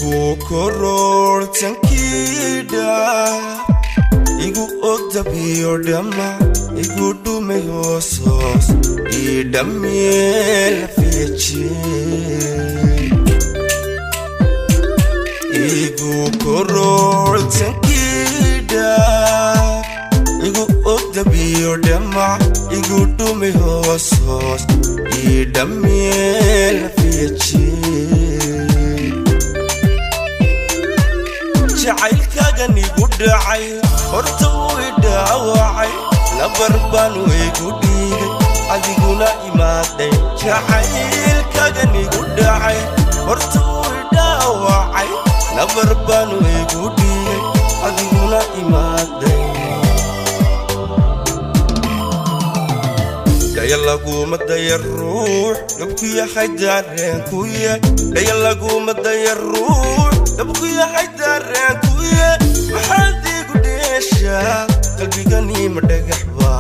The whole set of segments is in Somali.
igu koror tankida igu odabiyo dama igu dume hosos idamel fichi igu koror tankida igu odabiyo dama igu dume hosos idamel fichi jacaylkaagan igu dhacay horta wuu idhaawacay nabarban waygu dhiigay adiguna imaaday jacaylkaagan igu dhacay horta wuu idhaawacay nabarban waygu dhiigay adiguna imaaday daya laguma daya ruux dabku yahay dareenkuye daya laguma daya ruux dabku yahay dareenkuye maxaad igu dheeshaa qalbigani ma dhagaxba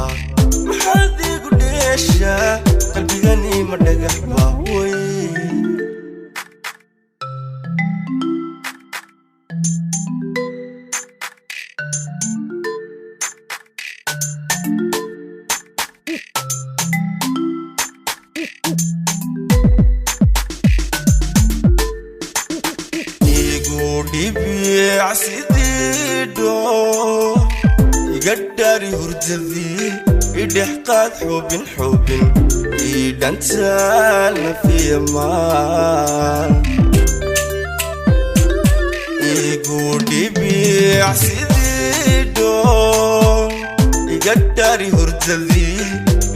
maxaad igu dheeshaa qalbigani ma dhagaxba way dhibic sidiidho iga dhari hurdadii idhexqaad xubin xubin idhantaal nafiyamaan igu dhibic sidiidho iga dhari hurdadii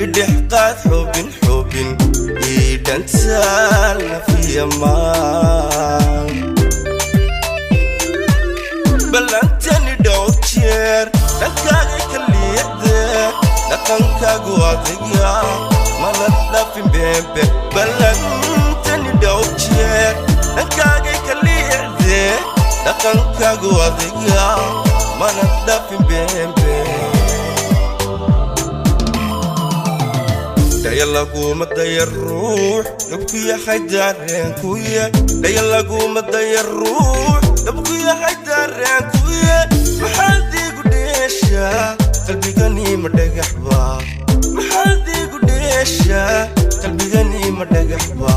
idhexqaad xubin xubin idhantaal nafiyamaan balantani dhowjeer dhankaaga kaliixde dhaqankaagu adiga mana dhafin beembe balantani dhowjeer dhankaaga kaliixde dhaqankaagu adiga mana dhafin beembe daya laguma daya ruux dabku yahay dareenkuye daya laguma daya ruux dabku yahay dareenkuye maxaad igu dheeshaa qalbigani ma dhagaxba maxaad igu dheeshaa qalbigani ma dhagaxba